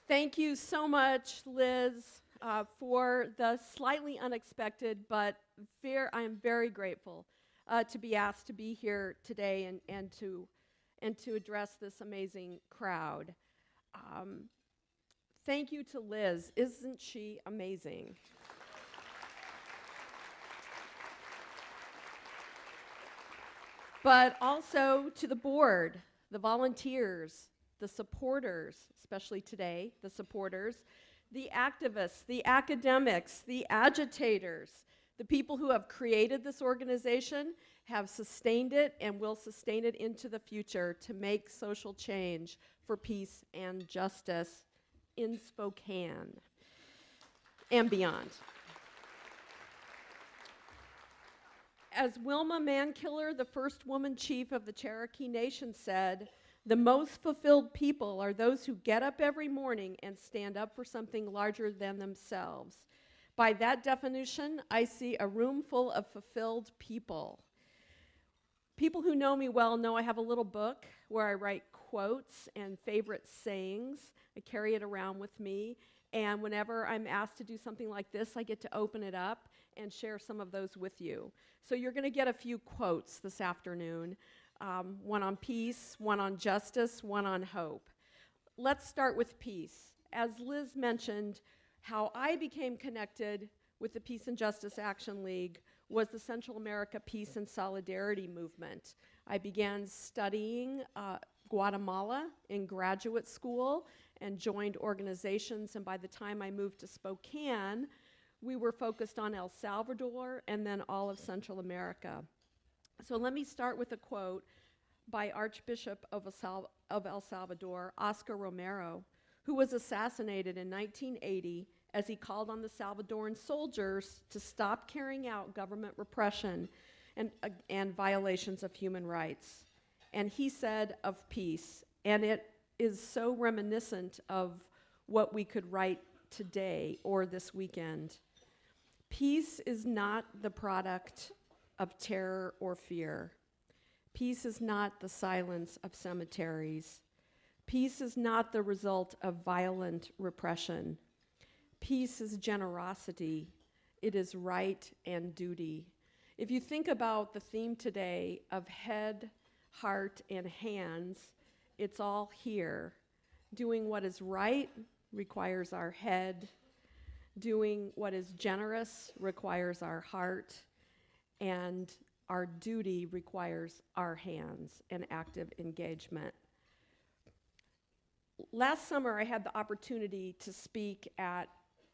Thank you so much, Liz, for the slightly unexpected, but I am very grateful to be asked to be here today and to address this amazing crowd. Thank you to Liz. Isn't she amazing? But also to the board, the volunteers, the supporters, especially today, the supporters, the activists, the academics, the agitators, the people who have created this organization, have sustained it, and will sustain it into the future to make social change for peace and justice in Spokane and beyond. As Wilma Mankiller, the first woman chief of the Cherokee Nation, said, "The most fulfilled people are those who get up every morning and stand up for something larger than themselves." By that definition, I see a room full of fulfilled people. People who know me well know I have a little book where I write quotes and favorite sayings. I carry it around with me, and whenever I'm asked to do something like this, I get to open it up and share some of those with you. So you're going to get a few quotes this afternoon, one on peace, one on justice, one on hope. Let's start with peace. As Liz mentioned, how I became connected with the Peace and Justice Action League was the Central America Peace and Solidarity Movement. I began studying Guatemala in graduate school and joined organizations, and by the time I moved to Spokane, we were focused on El Salvador and then all of Central America. So let me start with a quote by Archbishop of El Salvador, Oscar Romero, who was assassinated in 1980 as he called on the Salvadoran soldiers to stop carrying out government repression and violations of human rights. And he said of peace, and it is so reminiscent of what we could write today or this weekend. "Peace is not the product of terror or fear. Peace is not the silence of cemeteries. Peace is not the result of violent repression. Peace is generosity. It is right and duty." If you think about the theme today of head, heart, and hands, it's all here. Doing what is right requires our head. Doing what is generous requires our heart, and our duty requires our hands and active engagement. Last summer, I had the opportunity to speak at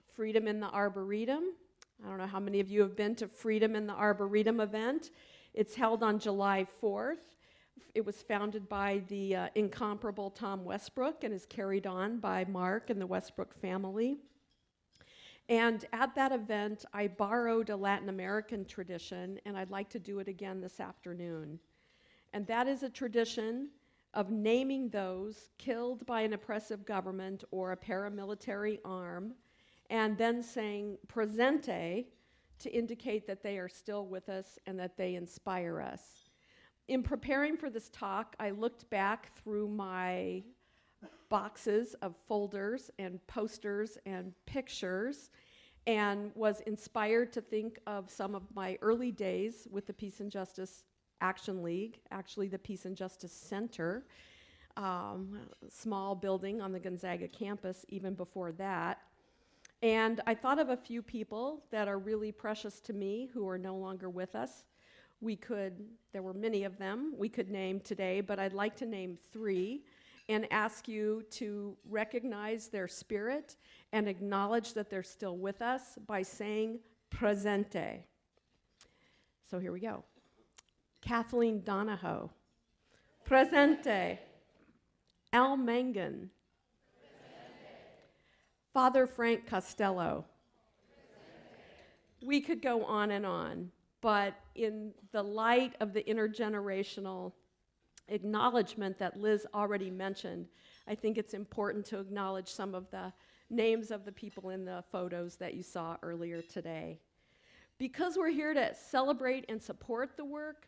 Freedom in the Arboretum. I don't know how many of you have been to Freedom in the Arboretum event. It's held on July 4th. It was founded by the incomparable Tom Westbrook and is carried on by Mark and the Westbrook family. And at that event, I borrowed a Latin American tradition, and I'd like to do it again this afternoon. And that is a tradition of naming those killed by an oppressive government or a paramilitary arm, and then saying presente to indicate that they are still with us and that they inspire us. In preparing for this talk, I looked back through my boxes of folders and posters and pictures and was inspired to think of some of my early days with the Peace and Justice Action League, actually the Peace and Justice Center, small building on the Gonzaga campus even before that. And I thought of a few people that are really precious to me who are no longer with us. There were many of them we could name today, but I'd like to name three and ask you to recognize their spirit and acknowledge that they're still with us by saying presente. So here we go. Kathleen Donahoe. Presente. Al Mangan. Presente. Father Frank Costello. Presente. We could go on, but in the light of the intergenerational acknowledgement that Liz already mentioned, I think it's important to acknowledge some of the names of the people in the photos that you saw earlier today. Because we're here to celebrate and support the work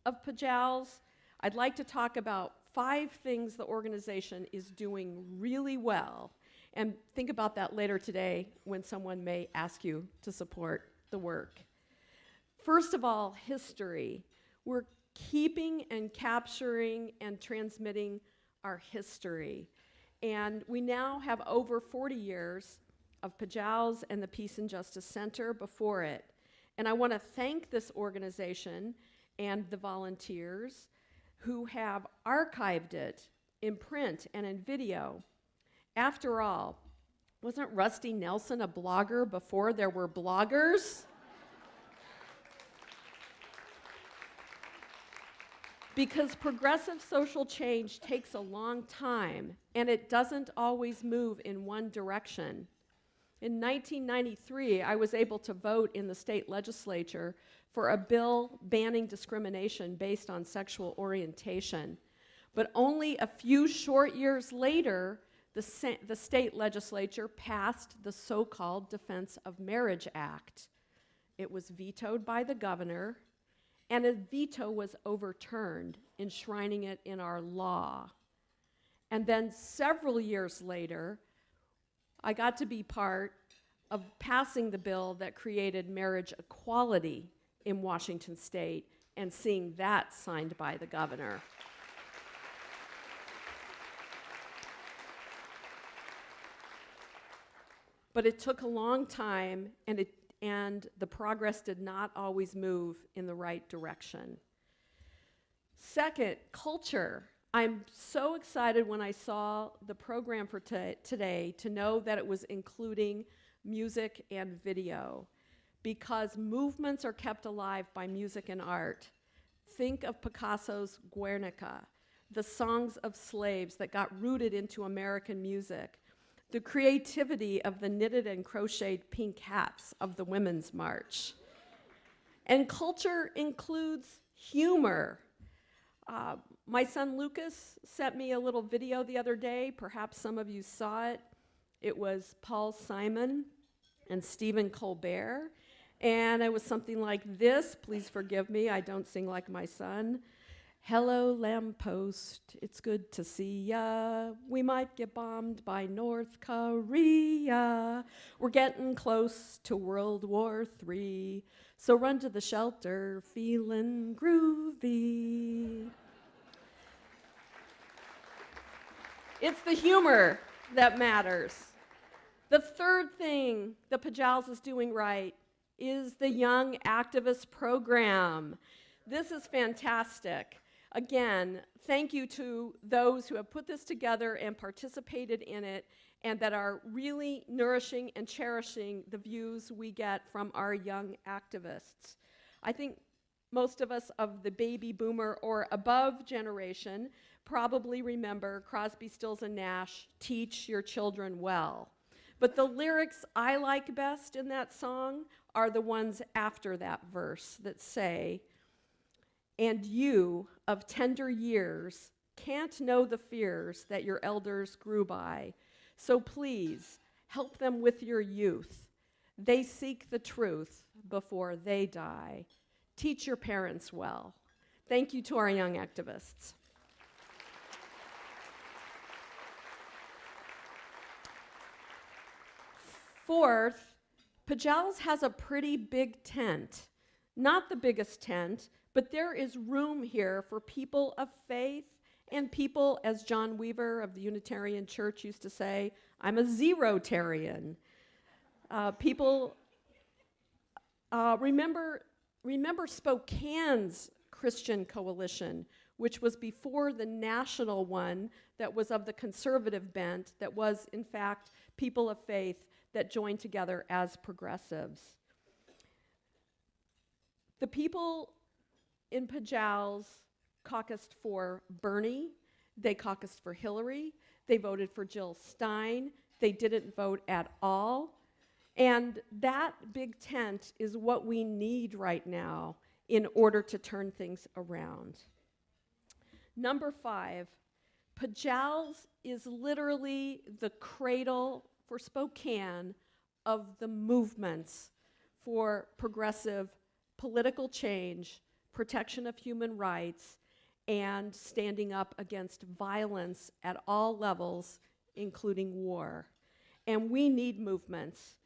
of PJALS, I'd like to talk about 5 things the organization is doing really well And think about that later today when someone may ask you to support the work. First of all, history. We're keeping and capturing and transmitting our history. And we now have over 40 years of PJALS and the Peace and Justice Center before it. And I want to thank this organization and the volunteers who have archived it in print and in video. After all, wasn't Rusty Nelson a blogger before there were bloggers? Because progressive social change takes a long time, and it doesn't always move in one direction. In 1993, I was able to vote in the state legislature for a bill banning discrimination based on sexual orientation. But only a few short years later, the state legislature passed the so-called Defense of Marriage Act. It was vetoed by the governor, and a veto was overturned, enshrining it in our law. And then several years later, I got to be part of passing the bill that created marriage equality in Washington State and seeing that signed by the governor. But it took a long time, and the progress did not always move in the right direction. Second, culture. I'm so excited when I saw the program for today to know that it was including music and video, because movements are kept alive by music and art. Think of Picasso's Guernica, the songs of slaves that got rooted into American music, the creativity of the knitted and crocheted pink hats of the Women's March. And culture includes humor. My son Lucas sent me a little video the other day. Perhaps some of you saw it. It was Paul Simon and Stephen Colbert. And it was something like this. Please forgive me, I don't sing like my son. Hello, lamppost, it's good to see ya. We might get bombed by North Korea. We're getting close to World War III. So run to the shelter, feeling groovy. It's the humor that matters. The third thing the PJALS is doing right is the Young Activist Program. This is fantastic. Again, thank you to those who have put this together and participated in it, and that are really nourishing and cherishing the views we get from our young activists. I think most of us of the baby boomer or above generation probably remember Crosby, Stills, and Nash, "Teach Your Children Well." But the lyrics I like best in that song are the ones after that verse that say, "And you of tender years can't know the fears that your elders grew by. So please help them with your youth. They seek the truth before they die. Teach your parents well." Thank you to our young activists. Fourth, PJALS has a pretty big tent. Not the biggest tent, but there is room here for people of faith and people, as John Weaver of the Unitarian Church used to say, I'm a zero-tarian. Remember Spokane's Christian Coalition, which was before the national one that was of the conservative bent, that was, in fact, people of faith that joined together as progressives. The people in PJALS caucused for Bernie, they caucused for Hillary, they voted for Jill Stein, they didn't vote at all. And that big tent is what we need right now in order to turn things around. Number 5, PJALS is literally the cradle for Spokane of the movements for progressive political change, protection of human rights, and standing up against violence at all levels, including war. and we need movements.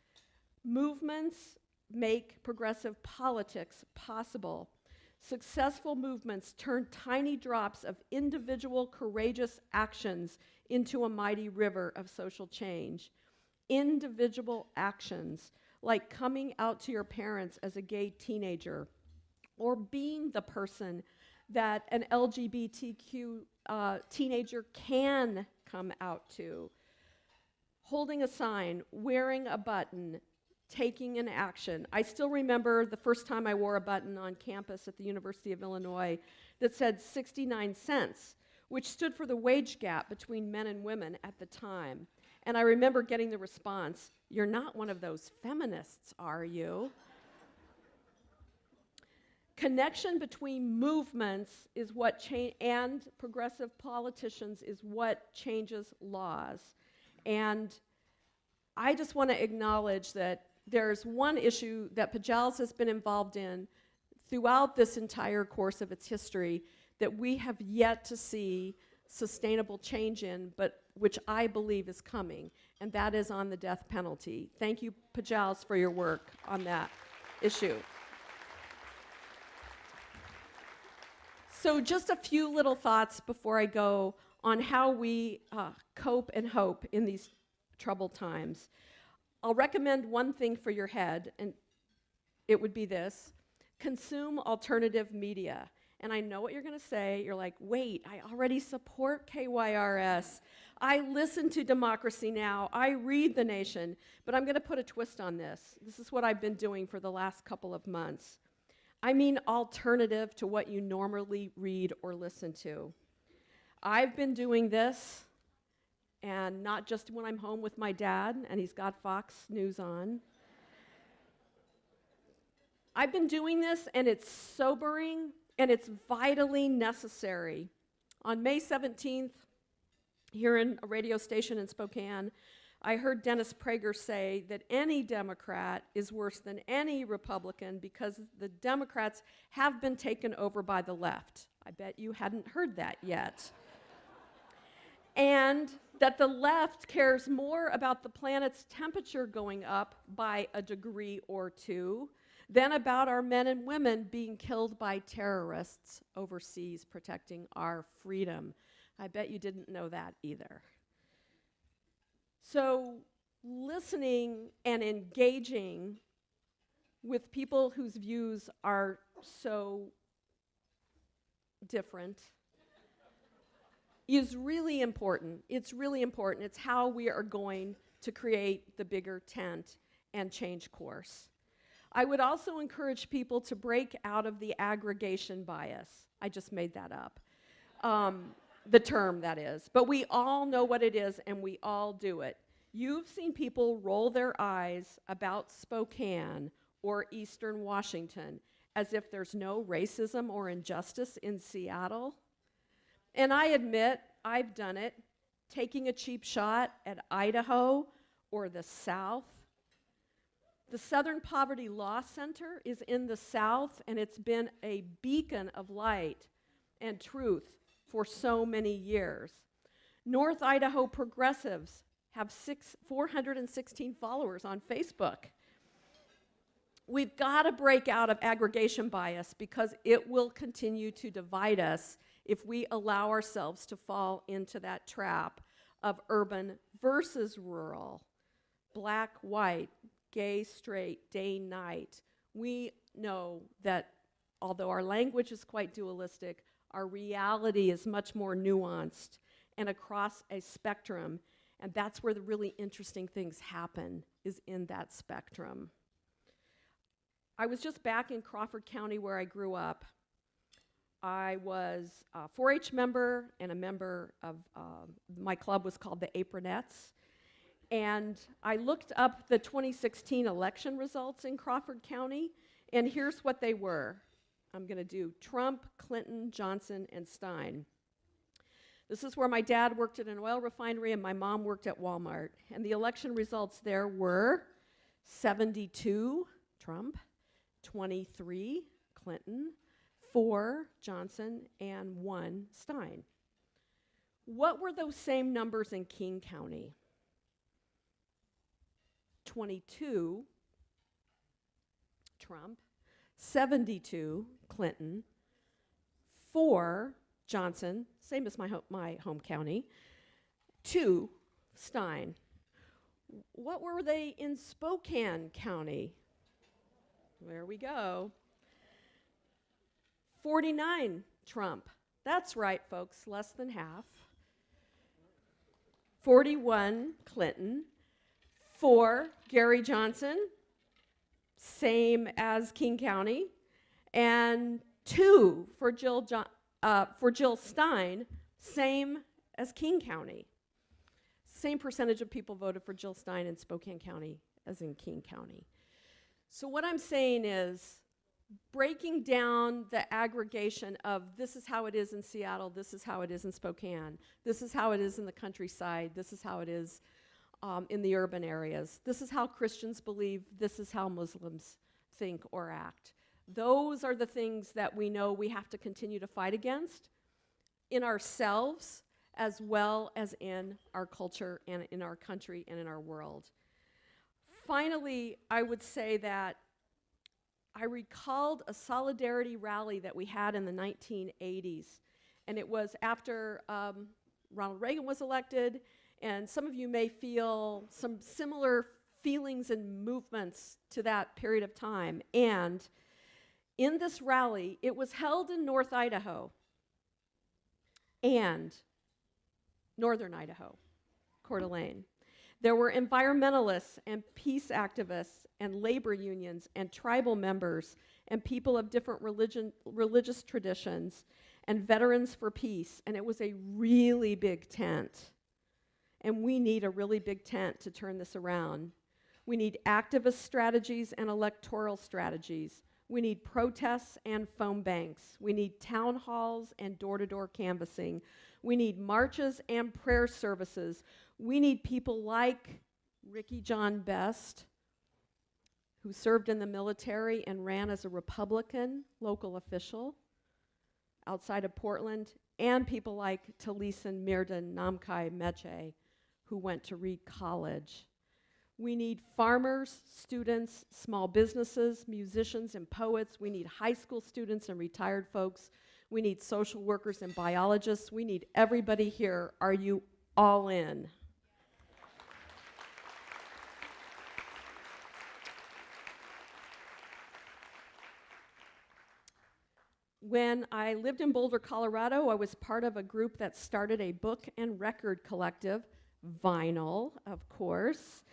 Movements make progressive politics possible. Successful movements turn tiny drops of individual courageous actions into a mighty river of social change. Individual actions, like coming out to your parents as a gay teenager, or being the person that an LGBTQ teenager can come out to. Holding a sign, wearing a button, taking an action. I still remember the first time I wore a button on campus at the University of Illinois that said 69 cents, which stood for the wage gap between men and women at the time. And I remember getting the response, "You're not one of those feminists, are you?" Connection between movements is what and progressive politicians is what changes laws. And I just want to acknowledge that there's one issue that PJALS has been involved in throughout this entire course of its history that we have yet to see sustainable change in, but which I believe is coming, and that is on the death penalty. Thank you, PJALS, for your work on that issue. So just a few little thoughts before I go on how we cope and hope in these troubled times. I'll recommend one thing for your head, and it would be this: consume alternative media. And I know what you're going to say. You're like, wait, I already support KYRS. I listen to Democracy Now. I read The Nation. But I'm going to put a twist on this. This is what I've been doing for the last couple of months. I mean alternative to what you normally read or listen to. I've been doing this, and not just when I'm home with my dad and he's got Fox News on. I've been doing this, and it's sobering, and it's vitally necessary. On May 17th, here in a radio station in Spokane, I heard Dennis Prager say that any Democrat is worse than any Republican because the Democrats have been taken over by the left. I bet you hadn't heard that yet. And that the left cares more about the planet's temperature going up by a degree or two than about our men and women being killed by terrorists overseas protecting our freedom. I bet you didn't know that either. So listening and engaging with people whose views are so different is really important. It's really important. It's how we are going to create the bigger tent and change course. I would also encourage people to break out of the aggregation bias. I just made that up. The term, that is. But we all know what it is, and we all do it. You've seen people roll their eyes about Spokane or Eastern Washington as if there's no racism or injustice in Seattle. And I admit, I've done it, taking a cheap shot at Idaho or the South. The Southern Poverty Law Center is in the South, and it's been a beacon of light and truth for so many years. North Idaho progressives have 416 followers on Facebook. We've got to break out of aggregation bias because it will continue to divide us if we allow ourselves to fall into that trap of urban versus rural, black, white, gay, straight, day, night. We know that although our language is quite dualistic, our reality is much more nuanced and across a spectrum, and that's where the really interesting things happen, is in that spectrum. I was just back in Crawford County where I grew up. I was a 4-H member and a member of, my club was called the Apronettes. And I looked up the 2016 election results in Crawford County, and here's what they were. I'm going to do Trump, Clinton, Johnson, and Stein. This is where my dad worked at an oil refinery and my mom worked at Walmart. And the election results there were 72 Trump, 23 Clinton, 4 Johnson, and 1 Stein. What were those same numbers in King County? 22, Trump, 72, Clinton, 4, Johnson, same as my home county, 2, Stein. What were they in Spokane County? There we go. 49, Trump. That's right, folks, less than half. 41, Clinton. 4, Gary Johnson, same as King County. And 2 for Jill Stein, same as King County. Same percentage of people voted for Jill Stein in Spokane County as in King County. So what I'm saying is, breaking down the aggregation of this is how it is in Seattle, this is how it is in Spokane, this is how it is in the countryside, this is how it is in the urban areas, this is how Christians believe, this is how Muslims think or act. Those are the things that we know we have to continue to fight against in ourselves as well as in our culture and in our country and in our world. Finally, I would say that I recalled a solidarity rally that we had in the 1980s, and it was after Ronald Reagan was elected, and some of you may feel some similar feelings and movements to that period of time. And in this rally, it was held in North Idaho and Northern Idaho, Coeur d'Alene. There were environmentalists and peace activists and labor unions and tribal members and people of different religious traditions and veterans for peace. And it was a really big tent. And we need a really big tent to turn this around. We need activist strategies and electoral strategies. We need protests and phone banks. We need town halls and door-to-door canvassing. We need marches and prayer services. We need people like Ricky John Best, who served in the military and ran as a Republican local official outside of Portland, and people like Talisan Mirdan Namkai Meche, who went to Reed College. We need farmers, students, small businesses, musicians, and poets. We need high school students and retired folks. We need social workers and biologists. We need everybody here. Are you all in? When I lived in Boulder, Colorado, I was part of a group that started a book and record collective, Vinyl, of course.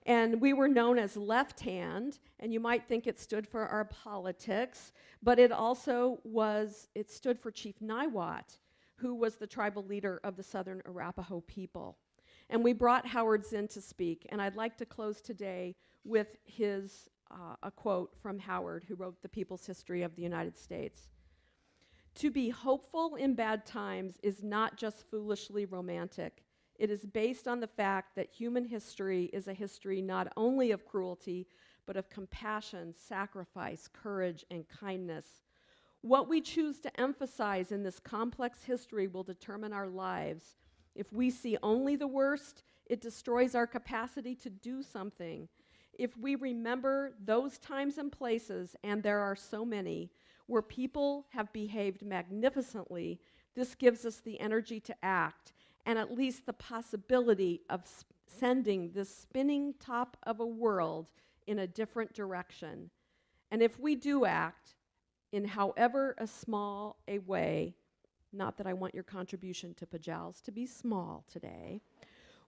And we were known as Left Hand, and you might think it stood for our politics, but it stood for Chief Niwot, who was the tribal leader of the Southern Arapaho people. And we brought Howard Zinn to speak, and I'd like to close today with a quote from Howard, who wrote The People's History of the United States. "To be hopeful in bad times is not just foolishly romantic. It is based on the fact that human history is a history not only of cruelty, but of compassion, sacrifice, courage, and kindness. What we choose to emphasize in this complex history will determine our lives. If we see only the worst, it destroys our capacity to do something. If we remember those times and places, and there are so many, where people have behaved magnificently, this gives us the energy to act, and at least the possibility of sending this spinning top of a world in a different direction. And if we do act, in however a small a way, not that I want your contribution to PJALS to be small today,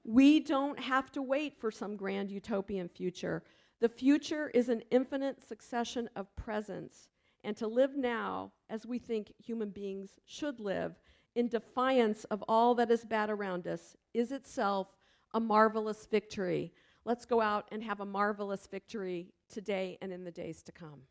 we don't have to wait for some grand utopian future. The future is an infinite succession of presents, and to live now as we think human beings should live, in defiance of all that is bad around us, is itself a marvelous victory. Let's go out and have a marvelous victory today and in the days to come."